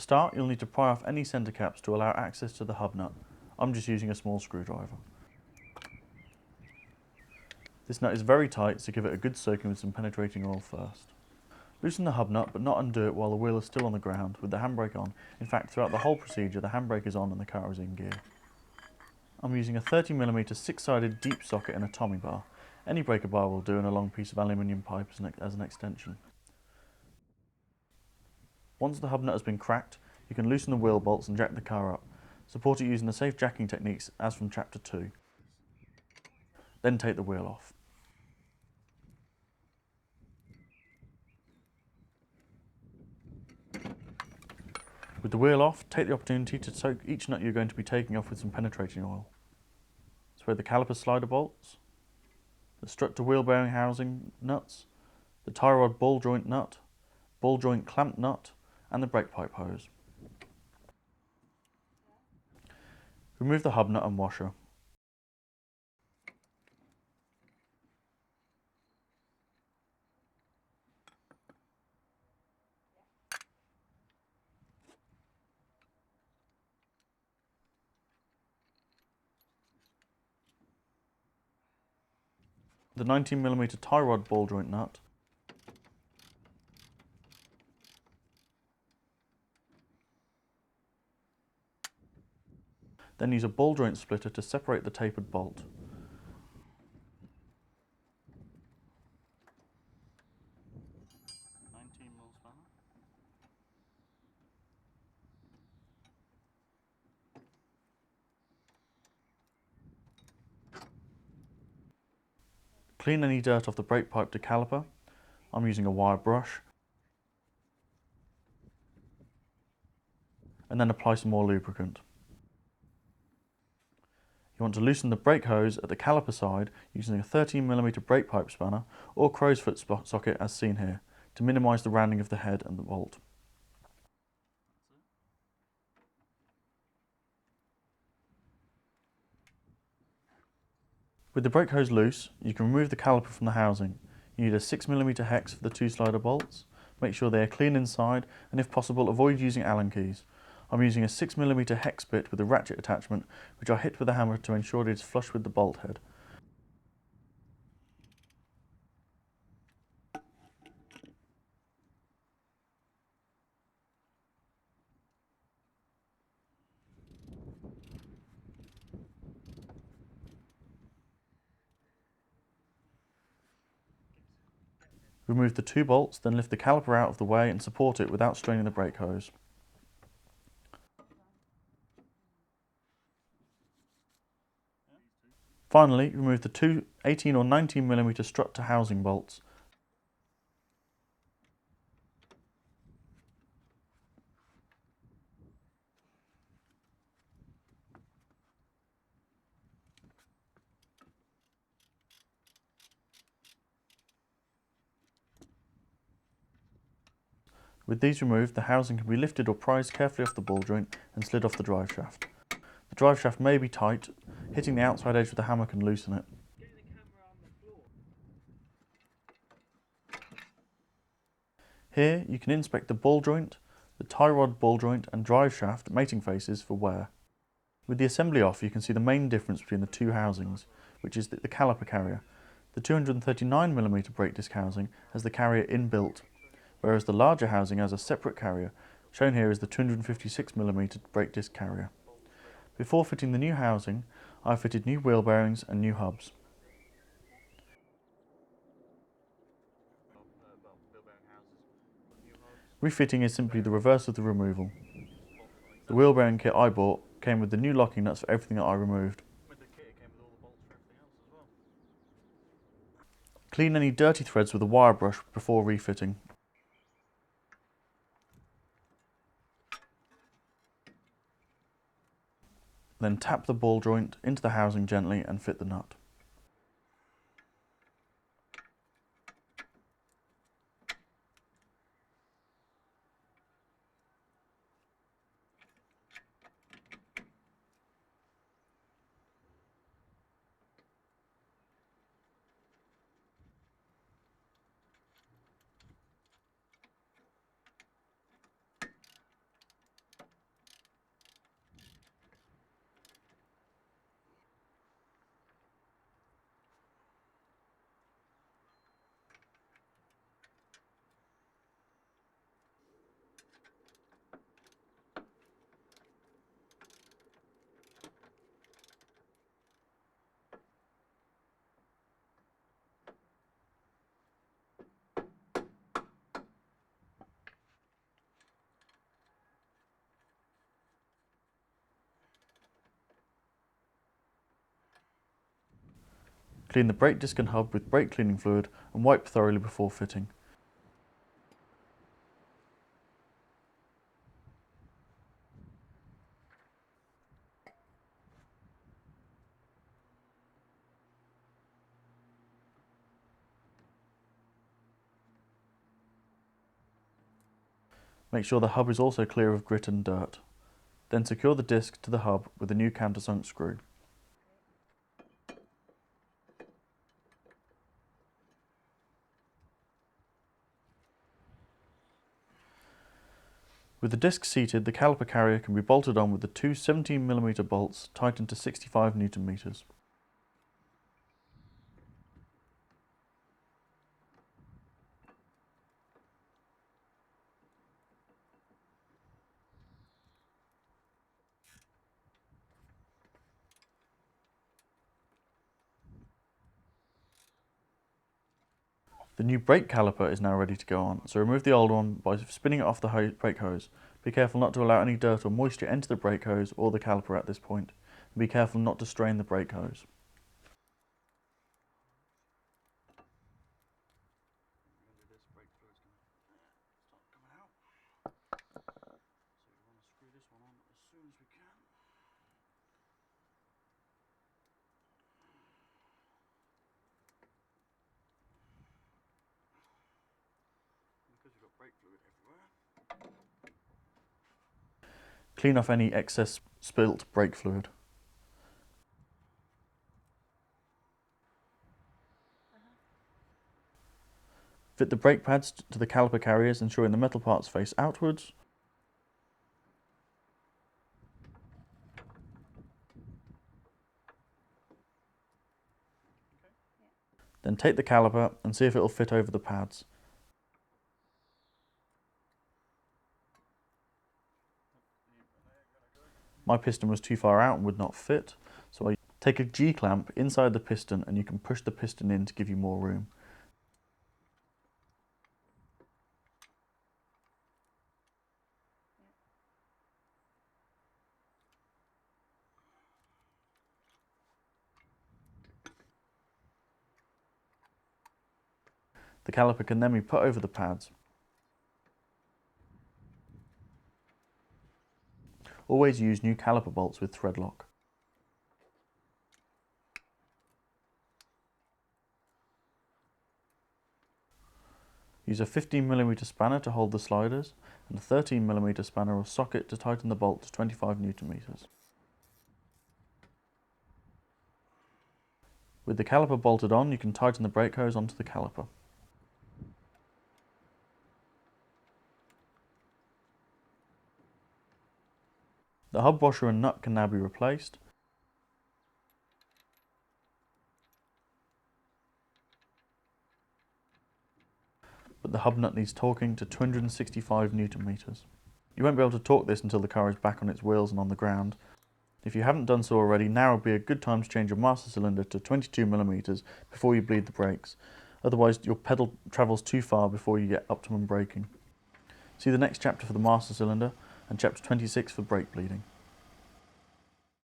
start, you'll need to pry off any centre caps to allow access to the hub nut. I'm just using a small screwdriver. This nut is very tight, so give it a good soaking with some penetrating oil first. Loosen the hub nut, but not undo it while the wheel is still on the ground with the handbrake on. In fact, throughout the whole procedure, the handbrake is on and the car is in gear. I'm using a 30mm 6-sided deep socket and a Tommy bar. Any breaker bar will do, and a long piece of aluminium pipe as an extension. Once the hub nut has been cracked, you can loosen the wheel bolts and jack the car up. Support it using the safe jacking techniques as from Chapter 2. Then take the wheel off. With the wheel off, take the opportunity to soak each nut you're going to be taking off with some penetrating oil. Thread the caliper slider bolts, the strut to wheel bearing housing nuts, the tie rod ball joint nut, ball joint clamp nut, and the brake pipe hose. Remove the hub nut and washer. The 19mm tie rod ball joint nut, then use a ball joint splitter to separate the tapered bolt. Clean any dirt off the brake pipe to caliper. I'm using a wire brush. And then apply some more lubricant. You want to loosen the brake hose at the caliper side using a 13mm brake pipe spanner or crow's foot socket as seen here to minimise the rounding of the head and the bolt. With the brake hose loose, you can remove the caliper from the housing. You need a 6mm hex for the 2 slider bolts. Make sure they are clean inside, and if possible avoid using Allen keys. I'm using a 6mm hex bit with a ratchet attachment, which I hit with a hammer to ensure it is flush with the bolt head. Remove the 2 bolts, then lift the caliper out of the way and support it without straining the brake hose. Finally, remove the 2 18 or 19mm strut to housing bolts. With these removed, the housing can be lifted or prized carefully off the ball joint and slid off the drive shaft. The drive shaft may be tight. Hitting the outside edge with a hammer can loosen it. Here you can inspect the ball joint, the tie rod ball joint and drive shaft mating faces for wear. With the assembly off, you can see the main difference between the 2 housings, which is the caliper carrier. The 239mm brake disc housing has the carrier inbuilt, whereas the larger housing has a separate carrier. Shown here is the 256mm brake disc carrier. Before fitting the new housing, I fitted new wheel bearings and new hubs. Refitting is simply the reverse of the removal. The wheel bearing kit I bought came with the new locking nuts for everything that I removed. Clean any dirty threads with a wire brush before refitting. Then tap the ball joint into the housing gently and fit the nut. Clean the brake disc and hub with brake cleaning fluid and wipe thoroughly before fitting. Make sure the hub is also clear of grit and dirt. Then secure the disc to the hub with a new countersunk screw. With the disc seated, the caliper carrier can be bolted on with the two 17mm bolts tightened to 65 Nm. The new brake caliper is now ready to go on, so remove the old one by spinning it off the brake hose. Be careful not to allow any dirt or moisture enter the brake hose or the caliper at this point, and be careful not to strain the brake hose. Clean off any excess spilt brake fluid. Fit the brake pads to the caliper carriers, ensuring the metal parts face outwards. Then take the caliper and see if it will fit over the pads. My piston was too far out and would not fit, so I take a G-clamp inside the piston and you can push the piston in to give you more room. The caliper can then be put over the pads. Always use new caliper bolts with thread lock. Use a 15mm spanner to hold the sliders and a 13mm spanner or socket to tighten the bolt to 25 Nm. With the caliper bolted on, you can tighten the brake hose onto the caliper. The hub washer and nut can now be replaced. But the hub nut needs torquing to 265 Nm. You won't be able to torque this until the car is back on its wheels and on the ground. If you haven't done so already, now would be a good time to change your master cylinder to 22mm before you bleed the brakes. Otherwise your pedal travels too far before you get optimum braking. See the next chapter for the master cylinder and chapter 26 for brake bleeding.